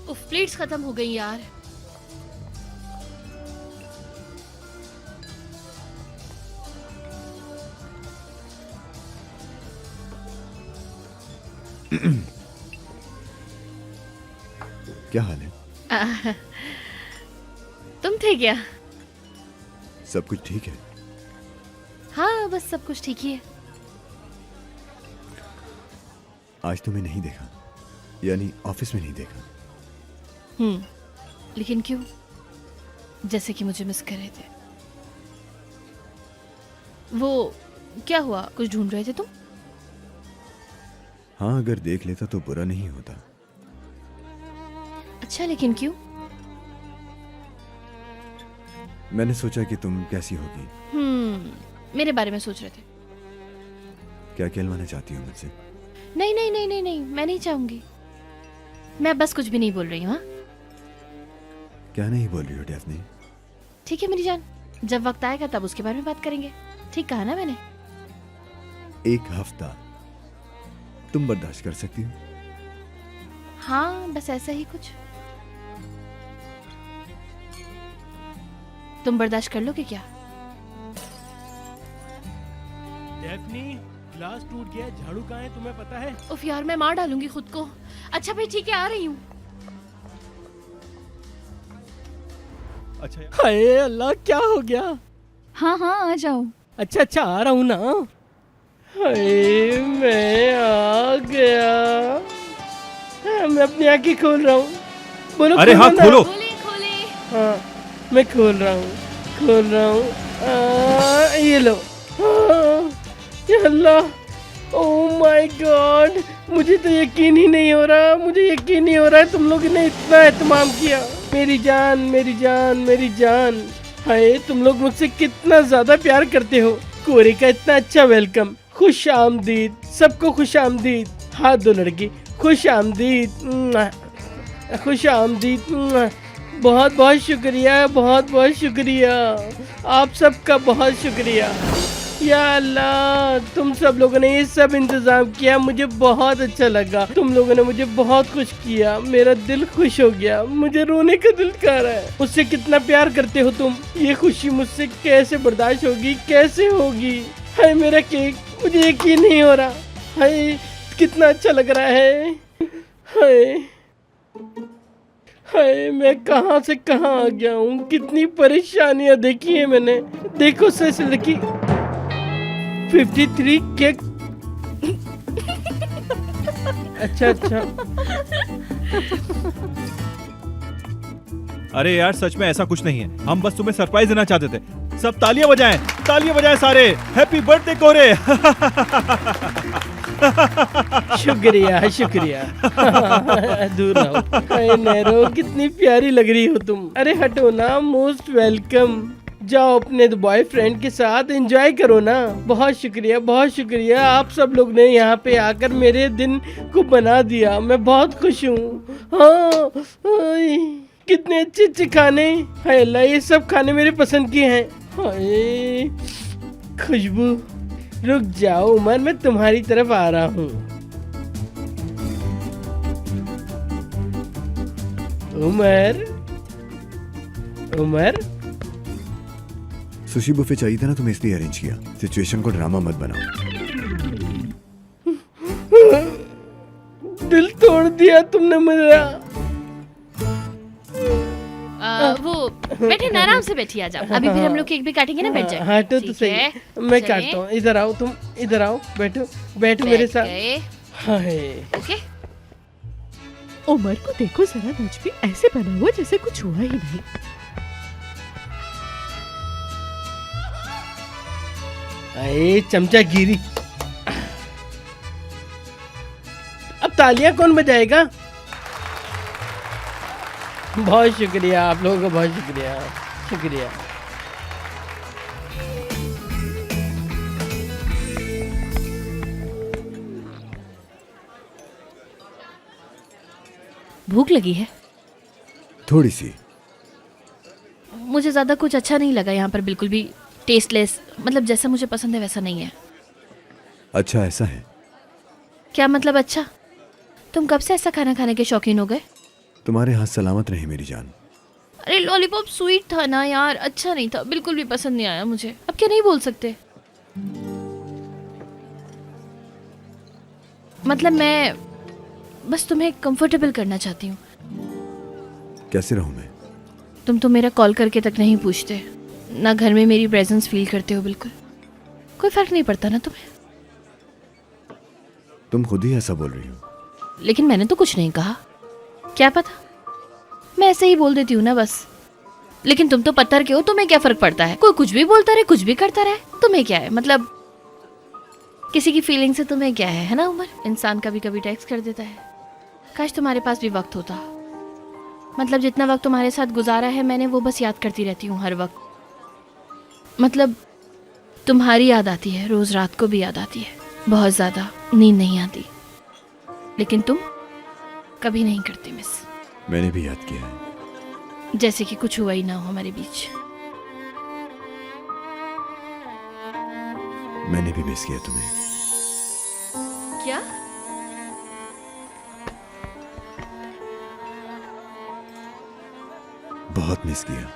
उफ, प्लेट्स खत्म हो गई यार। क्या हाल है? आह, तुम थे क्या? सब कुछ ठीक है? हाँ, बस सब कुछ ठीक ही है। आज तुम्हें नहीं देखा, यानी ऑफिस में नहीं देखा। लेकिन क्यों? जैसे कि मुझे मिस कर रहे थे। वो क्या हुआ, कुछ ढूंढ रहे थे तुम? हाँ, अगर देख लेता तो बुरा नहीं होता। अच्छा, लेकिन क्यों? मैंने सोचा कि तुम कैसी होगी। मेरे बारे में सोच रहे थे? क्या कहलवाना चाहती हो मुझसे? नहीं नहीं नहीं नहीं नहीं, मैं नहीं चाहूंगी। मैं बस कुछ भी नहीं बोल रही हूँ। हाँ, क्या नहीं बोल रही हो डैफ्नी? ठीक है मेरी जान, जब वक्त आएगा तब उसके बारे में बात करेंगे। ठीक कहा ना मैंने? एक हफ्ता तुम बर्दाश्त कर सकती हो? हाँ, बस ऐसा ही कुछ। तुम बर्दाश्त कर लोगे क्या? डैफ्नी, ग्लास टूट गया, झाड़ू कहाँ है तुम्हें पता है? उफ यार, मैं मार डालूंगी खुद को। अच्छा भाई ठीक है, आ रही हूँ। अच्छा हाय अल्लाह, क्या हो गया? हाँ हाँ आ जाओ। अच्छा अच्छा, आ रहा हूँ ना। हाय मैं आ गया। हाँ, मैं अपनी आंखें खोल रहा हूँ। बोलो अरे हाँ, ना। खोलो। खोले खोले। हाँ, मैं खोल रहा हूँ। ये लो। या अल्लाह, ओह माय गॉड, मुझे तो यकीन ही नहीं हो रहा। मुझे यकीन नहीं हो रहा है तुम लोगों ने इतना एहतमाम किया। मेरी जान मेरी जान मेरी जान। हाय, तुम लोग मुझसे कितना ज्यादा प्यार करते हो। कोरे का इतना अच्छा वेलकम, खुश आमदीद, सबको खुश आमदीद। हाथ दो लड़की, खुश आमदीद, खुश आमदीद। बहुत बहुत शुक्रिया, बहुत बहुत शुक्रिया, आप सबका बहुत शुक्रिया। या अल्लाह, तुम सब लोगों ने ये सब इंतजाम किया, मुझे बहुत अच्छा लगा। तुम लोगों ने मुझे बहुत खुश किया, मेरा दिल खुश हो गया। मुझे रोने का दिल कर रहा है। मुझसे कितना प्यार करते हो तुम, ये खुशी मुझसे कैसे बर्दाश्त होगी, कैसे होगी। हाय मेरा केक, मुझे यकीन नहीं हो रहा। हाय कितना अच्छा लग रहा है। हाय हाय, मैं कहाँ से कहाँ आ गया हूँ। कितनी परेशानियाँ देखी है मैंने। देखो सच लड़की, 53 केक। अच्छा अच्छा, अरे यार, सच में ऐसा कुछ नहीं है। हम बस तुम्हें सरप्राइज देना चाहते थे। सब तालियां बजाएं सारे। हैप्पी बर्थडे कोरे। शुक्रिया शुक्रिया। दूर रहो। हाय नेरो, कितनी प्यारी लग रही हो तुम। अरे हटो ना, मोस्ट वेलकम। जाओ अपने बॉयफ्रेंड के साथ एंजॉय करो ना। बहुत शुक्रिया, आप सब लोग ने यहाँ पे आकर मेरे दिन को बना दिया। मैं बहुत खुश हूँ। हाँ, कितने अच्छे अच्छे खाने। हाय अल्लाह, ये सब खाने मेरे पसंद के हैं। हाय खुशबू। रुक जाओ उमर, मैं तुम्हारी तरफ आ रहा हूँ। उमर उमर, सुशी बुफे चाहिए था ना, तुम्हें इसलिए अरेंज किया। सिचुएशन को ड्रामा मत बनाओ। दिल तोड़ दिया तुमने मेरा। वो बैठे ना, आराम से बैठिए, आ जाओ। अभी फिर हम लोग केक भी काटेंगे ना, बैठ जाए। हाँ तो ठीक सही, है, मैं चलें। काटता हूँ। इधर आओ, तुम इधर आओ, बैठो बैठो मेरे बैठ साथ। गए। हाय ओके। उमर को देखो जरा, नजमी ऐसे बना हुआ जैसे कुछ हुआ ही नहीं। अरे चमचागिरी। अब तालियां कौन बजाएगा? बहुत शुक्रिया, आप लोगों का बहुत शुक्रिया। भूख लगी है? थोड़ी सी। मुझे ज्यादा कुछ अच्छा नहीं लगा यहाँ पर, बिल्कुल भी टेस्टलेस। मतलब जैसा मुझे पसंद है वैसा नहीं है। अच्छा ऐसा है? क्या मतलब अच्छा? तुम कब से ऐसा खाना खाने के शौकीन हो गए? तुम्हारे हाथ सलामत रहे मेरी जान। अरे लॉलीपॉप स्वीट था ना यार, अच्छा नहीं था, बिल्कुल भी पसंद नहीं आया मुझे। अब क्या नहीं बोल सकते? मतलब मैं बस तुम्हें कंफर्टेबल करना चाहती हूँ। कैसे रहूं मैं? तुम तो मेरा कॉल करके तक नहीं पूछते, ना घर में मेरी प्रेजेंस फील करते हो बिल्कुल। कोई फर्क नहीं पड़ता ना तुम्हें? तुम खुद ही ऐसा बोल रही हो। लेकिन मैंने तो कुछ नहीं कहा। क्या पता, मैं ऐसे ही बोल देती हूँ ना बस। लेकिन तुम तो पत्थर के हो, तुम्हें क्या फर्क पड़ता है? कोई कुछ भी बोलता रहे, कुछ भी करता रहे, तुम्हें क्या है? मतलब किसी की फीलिंग से तुम्हें क्या है ना उमर? इंसान कभी कभी टेक्स्ट कर देता है। काश तुम्हारे पास भी वक्त होता। मतलब जितना वक्त तुम्हारे साथ गुजारा है मैंने, वो बस याद करती रहती हूँ हर वक्त। मतलब तुम्हारी याद आती है, रोज रात को भी याद आती है, बहुत ज्यादा। नींद नहीं आती, लेकिन तुम कभी नहीं करती मिस। मैंने भी याद किया है। जैसे कि कुछ हुआ ही ना हो हमारे बीच। मैंने भी मिस किया तुम्हें। क्या? बहुत मिस किया।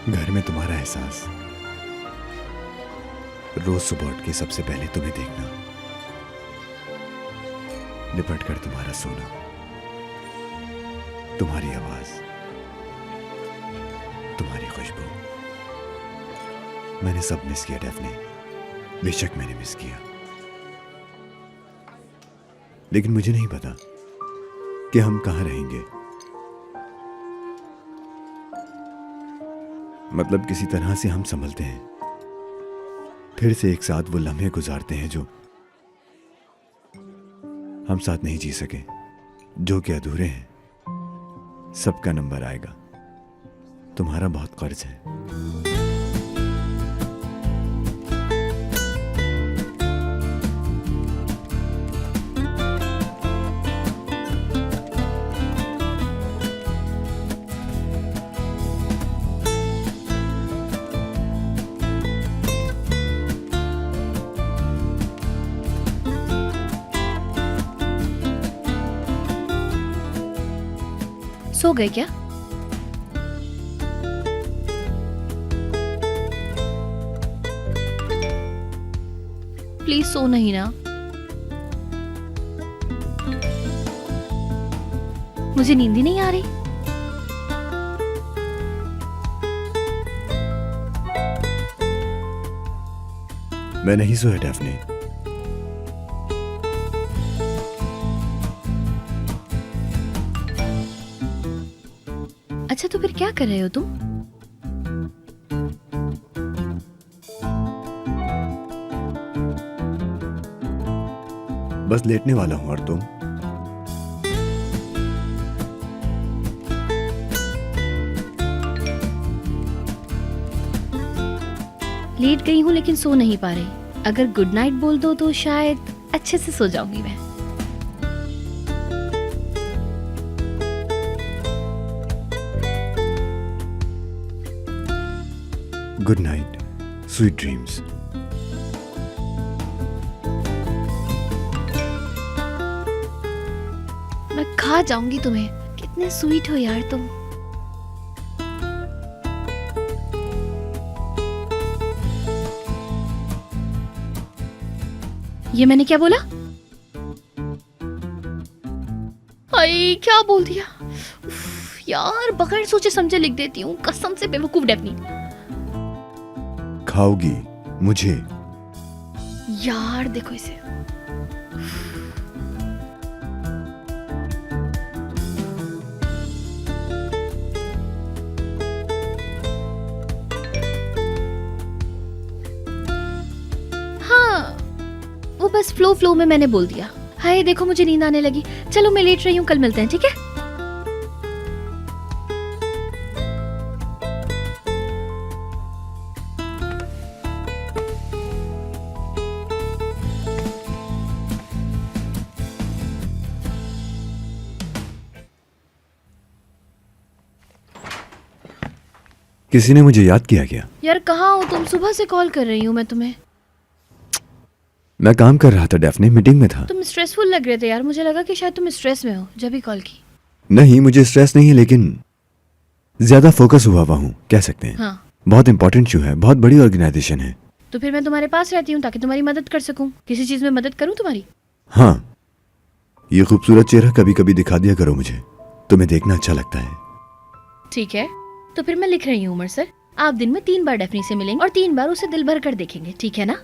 घर में तुम्हारा एहसास, रोज सुबह उठ के सबसे पहले तुम्हें देखना, लिपट कर तुम्हारा सोना, तुम्हारी आवाज, तुम्हारी खुशबू, मैंने सब मिस किया डेफने। बेशक मैंने मिस किया, लेकिन मुझे नहीं पता कि हम कहां रहेंगे। मतलब किसी तरह से हम संभलते हैं, फिर से एक साथ वो लम्हे गुजारते हैं जो हम साथ नहीं जी सके, जो कि अधूरे हैं। सबका नंबर आएगा, तुम्हारा बहुत कर्ज है। सो गए क्या? प्लीज सो नहीं ना। मुझे नींद ही नहीं आ रही। मैं नहीं सोया डेफने। अच्छा तो फिर क्या कर रहे हो तुम? बस लेटने वाला हूं। और तुम? लेट गई हूँ लेकिन सो नहीं पा रही। अगर गुड नाइट बोल दो तो शायद अच्छे से सो जाऊंगी मैं। Good night, sweet dreams. मैं खा जाऊंगी तुम्हें। कितने स्वीट हो यार तुम। ये मैंने क्या बोला? हाय क्या बोल दिया? उफ, यार बगैर सोचे समझे लिख देती हूँ, कसम से बेवकूफ डेफनी। खाओगी मुझे? यार देखो इसे। हाँ वो बस फ्लो में मैंने बोल दिया। हाय देखो मुझे नींद आने लगी। चलो मैं लेट रही हूँ, कल मिलते हैं, ठीक है? किसी ने मुझे याद किया क्या? यार कहाँ हो तुम? सुबह से कॉल कर रही हूँ मैं तुम्हें। मैं काम कर रहा था डेफने, मीटिंग में था। तुम स्ट्रेसफुल लग रहे थे यार, मुझे लगा कि शायद तुम स्ट्रेस में हो जब भी कॉल की। नहीं, मुझे स्ट्रेस नहीं है, लेकिन ज्यादा फोकस हुआ हूँ कह सकते हैं। हाँ, बहुत इंपॉर्टेंट इशू है, बहुत बड़ी ऑर्गेनाइजेशन है। तो फिर मैं तुम्हारे पास रहती हूँ ताकि तुम्हारी मदद कर सकूं। किसी चीज में मदद करूं तुम्हारी? हाँ, ये खूबसूरत चेहरा कभी कभी दिखा दिया करो मुझे, तुम्हें देखना अच्छा लगता है। ठीक है, तो फिर मैं लिख रही हूँ उमर सर, आप दिन में 3 बार डेफनी से मिलेंगे और 3 बार उसे दिल भर कर देखेंगे, ठीक है ना?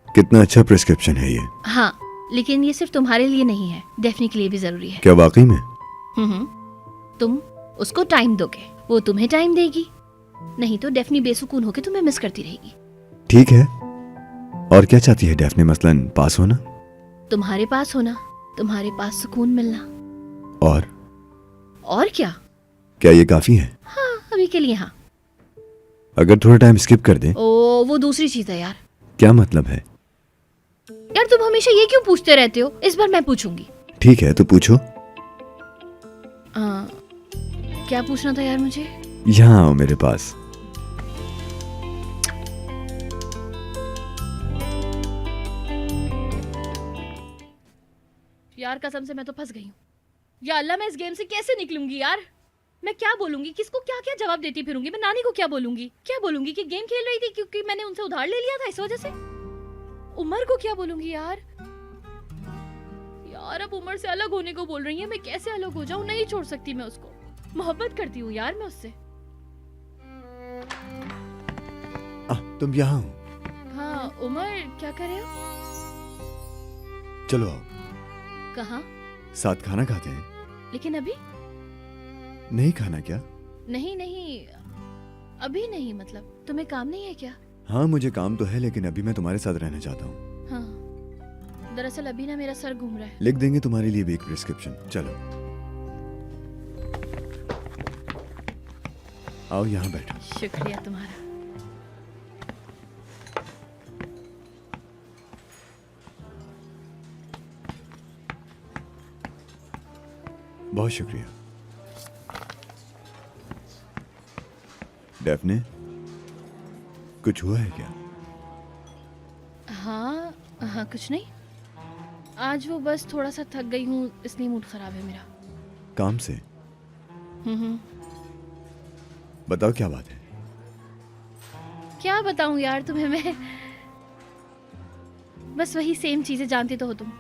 कितना अच्छा प्रिस्क्रिप्शन है ये। हाँ, लेकिन ये सिर्फ तुम्हारे लिए नहीं है, डेफनी के लिए भी जरूरी है। क्या वाकई में? तुम उसको टाइम दोगे, वो तुम्हें टाइम देगी, नहीं तो डेफनी बेसुकून होकर तुम्हें मिस करती रहेगी। ठीक है, और क्या चाहती है डेफने? मसलन पास होना? तुम्हारे पास होना, तुम्हारे पास सुकून मिलना। और क्या ये काफी है? हाँ, अभी के लिए हाँ। अगर थोड़ा टाइम स्किप कर दे? ओ, वो दूसरी चीज है यार। क्या मतलब है? यार तुम हमेशा ये क्यों पूछते रहते हो? इस बार मैं पूछूंगी। ठीक है, तो पूछो। क्या पूछना था यार मुझे? यहाँ आओ मेरे पास। यार कसम से मैं तो फंस गई हूँ। या अल्लाह, मैं इस गेम से कैसे निकलूंगी यार? मैं क्या बोलूंगी? किसको क्या क्या जवाब देती फिरूंगी? मैं नानी को क्या बोलूंगी? कि गेम खेल रही थी क्योंकि मैंने उनसे उधार ले लिया था इस वजह से? उमर को क्या बोलूंगी यार? यार अब उमर से अलग होने को बोल रही है, मैं कैसे अलग हो जाऊं? नहीं छोड़ सकती मैं उसको, मोहब्बत करती हूँ यार मैं उससे। तुम यहाँ हो? हाँ उमर, क्या कर रहे हो? चलो आओ, कहाँ? साथ खाना खाते हैं। लेकिन अभी नहीं खाना क्या? नहीं, अभी नहीं। मतलब तुम्हें काम नहीं है क्या? हाँ, मुझे काम तो है, लेकिन अभी मैं तुम्हारे साथ रहना चाहता हूँ। हाँ, दरअसल अभी ना मेरा सर घूम रहा है। लिख देंगे तुम्हारे लिए भी एक प्रिस्क्रिप्शन। चलो आओ, यहाँ बैठो। शुक्रिया तुम्हारा। बहुत शुक्रिया। डेफने, कुछ हुआ है क्या? हाँ, कुछ नहीं। आज वो बस थोड़ा सा थक गई हूँ, इसलिए मूड खराब है मेरा। काम से? बताओ क्या बात है? क्या बताऊँ यार तुम्हें मैं, बस वही सेम चीजें जानती तो हो तुम।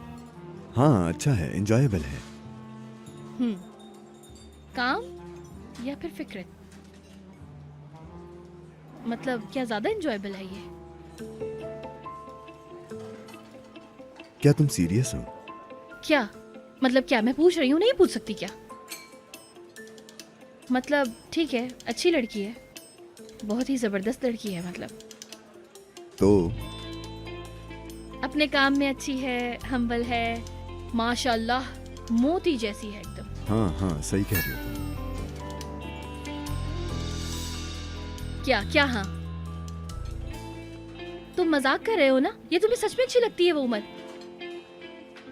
हाँ, अच्छा है, एंजॉयबल है। काम या फिर फिक्र? मतलब क्या ज्यादा एंजॉयबल है ये? क्या तुम सीरियस हो? क्या मतलब? क्या मैं पूछ रही हूँ, नहीं पूछ सकती क्या? मतलब ठीक है, अच्छी लड़की है, बहुत ही जबरदस्त लड़की है। मतलब तो अपने काम में अच्छी है, हम्बल है, माशाल्लाह मोती जैसी है एकदम। हाँ, सही कह रही हो तुम। क्या हाँ? तुम मजाक कर रहे हो ना? ये तुम्हें सच में अच्छी लगती है वो उमर?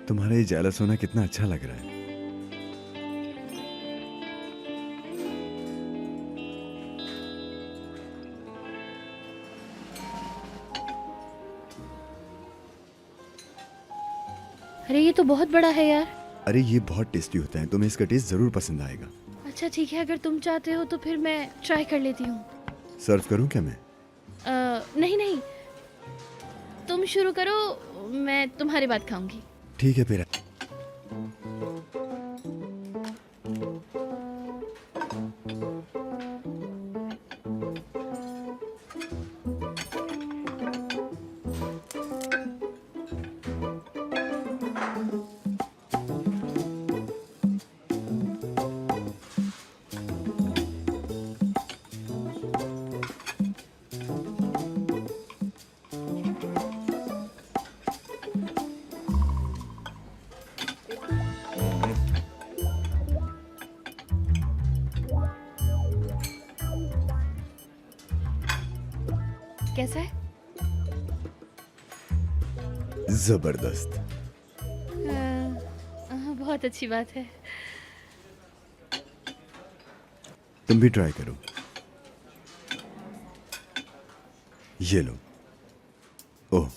तुम्हारा ये जेलस होना कितना अच्छा लग रहा है। अरे ये तो बहुत बड़ा है यार। अरे ये बहुत टेस्टी होता है, तुम्हें इसका टेस्ट जरूर पसंद आएगा। अच्छा ठीक है, अगर तुम चाहते हो तो फिर मैं ट्राई कर लेती हूँ। सर्व करूं क्या मैं? नहीं, तुम शुरू करो, मैं तुम्हारी बात खाऊंगी। ठीक है फिर। कैसा है? जबरदस्त। बहुत अच्छी बात है। तुम भी ट्राई करो। ये लो। ओह,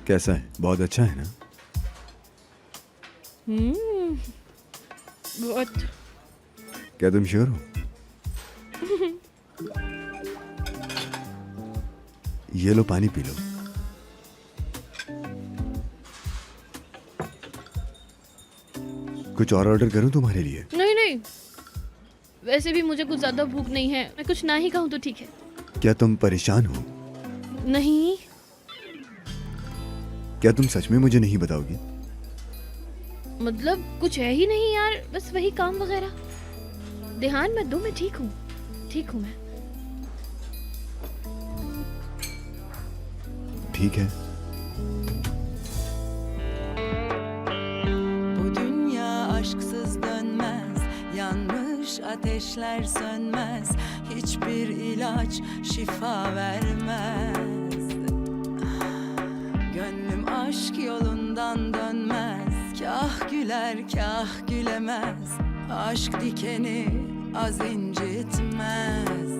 कैसा है? बहुत अच्छा है ना? बहुत। क्या तुम श्योर हो? ये लो, पानी पी लो। कुछ और ऑर्डर करूं तुम्हारे लिए? नहीं नहीं, वैसे भी मुझे कुछ ज्यादा भूख नहीं है। मैं कुछ ना ही कहूँ तो ठीक है। क्या तुम परेशान हो? नहीं। क्या तुम सच में मुझे नहीं बताओगी? मतलब कुछ है ही नहीं यार, बस वही काम वगैरह। ध्यान मत दो, मैं ठीक हूँ, ठीक हूँ मैं। ठीक है। Bu dünya aşksız dönmez, yanmış ateşler sönmez, hiçbir ilaç şifa vermez. Gönlüm aşk yolundan dönmez, kah güler kah gülemez, aşk dikeni az incitmez.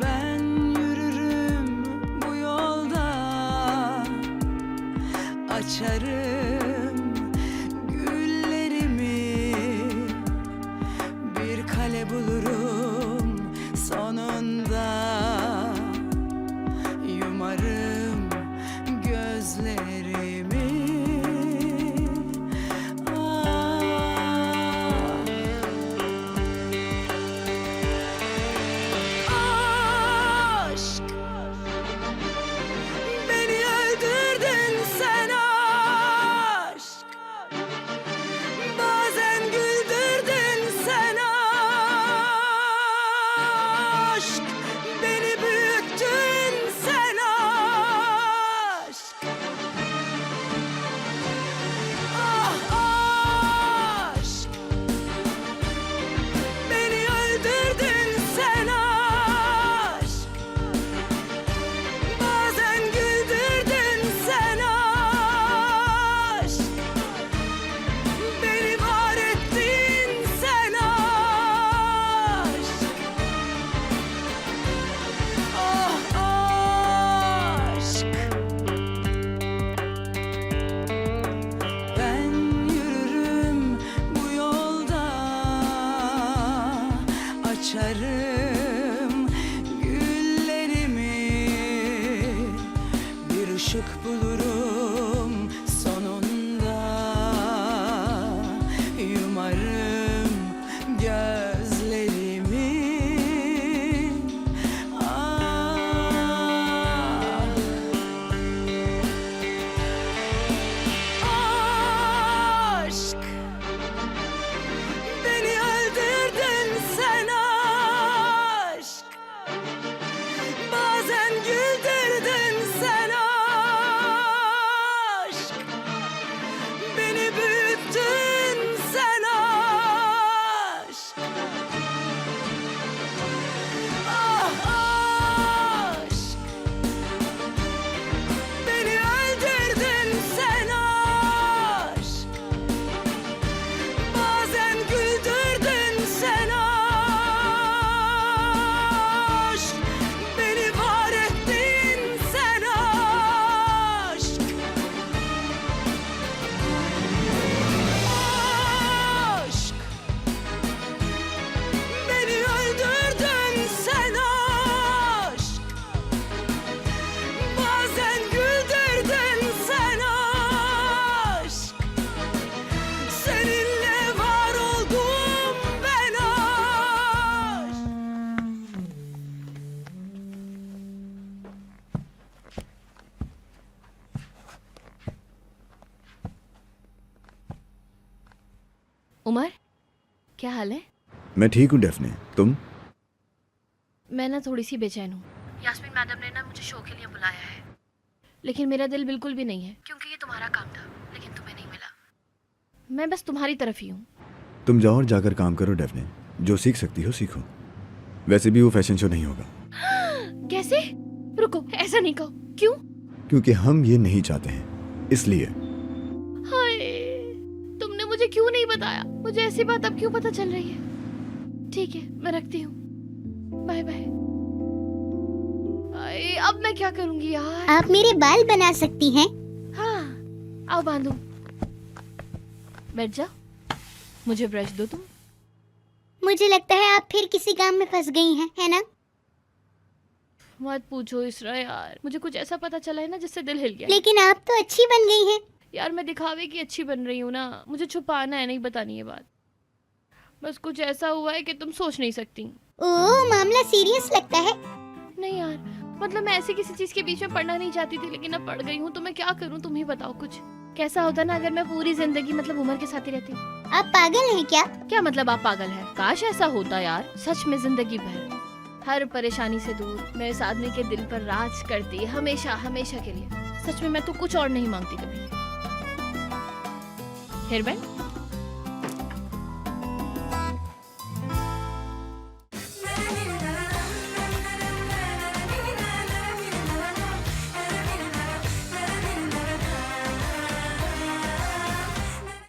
Ben yürürüm bu yolda, açarım güllerimi, bir kale bulurum sonunda, yumarım gözlerimi. Aşk, beni öldürdün sen aşk. Bazen güldürdün sen aşk. Beni büyüttün sen aşk. Ah aşk, beni öldürdün sen aşk. Bazen güldürdün sen aşk. Beni var ettin sen aşk. Ah aşk, ben yürürüm bu yolda, açarım güllerimi, bir ışık bulurum sonunda, yumarım gözlerimi. Aşk, beni öldürdün sen aşk. Bazen güldürdün sen aşk. Beni büyüttün sen aşk. Ah aşk, beni öldürdün sen aşk. Bazen güldürdün sen aşk. Beni var ettin sen aşk. Aşk, beni öldürdün sen aşk. Bazen güldürdün sen aşk. Seninle var oldum ben aşk. Umar, क्या हाल है? मैं ठीक हूँ डेफने, तुम? मैं ना थोड़ी सी बेचैन हूँ। यास्मीन मैडम ने ना मुझे शो के लिए बुलाया है, लेकिन मेरा दिल बिल्कुल भी नहीं है, क्योंकि ये तुम्हारा काम था, लेकिन तुम्हें नहीं मिला। मैं बस तुम्हारी तरफ ही हूँ। तुम जाओ और जाकर काम करो डेफने, जो सीख सकती हो सीखो। वैसे भी वो फैशन शो नहीं होगा। कैसे? रुको, ऐसा नहीं कहो। क्यों? क्योंकि हम ये नहीं चाहते हैं, इसलिए। हाय, तुमने मुझे क्यों नहीं बताया? मुझे ऐसी बात अब क्यों पता चल रही है? ठीक है, मैं रखती हूँ। Bye bye. हाय हाय अब मैं क्या करूंगी यार। आप मेरे बाल बना सकती हैं। हाँ आओ बांधू। बैठ जा, मुझे ब्रश दो तुम। मुझे लगता है आप फिर किसी काम में फंस गई हैं, है ना? मत पूछो इसरा यार, मुझे कुछ ऐसा पता चला है ना जिससे दिल हिल गया। लेकिन आप तो अच्छी बन गई हैं। यार मैं दिखावे की अच्छी बन रही हूँ ना, मुझे छुपाना है, नहीं बतानी ये बात। बस कुछ ऐसा हुआ है कि तुम सोच नहीं सकती। ओह, मामला सीरियस लगता है। नहीं यार, मतलब मैं ऐसी किसी चीज के बीच में पढ़ना नहीं चाहती थी, लेकिन अब पढ़ गई हूँ तो मैं क्या करूँ, तुम ही बताओ कुछ। कैसा होता ना अगर मैं पूरी जिंदगी मतलब उमर के साथ ही रहती। आप पागल हैं क्या? क्या मतलब आप पागल हैं? काश ऐसा होता यार, सच में जिंदगी भर हर परेशानी से दूर मैं इस आदमी के दिल पर राज करती, हमेशा हमेशा के लिए। सच में मैं तो कुछ और नहीं मांगती कभी। Hair band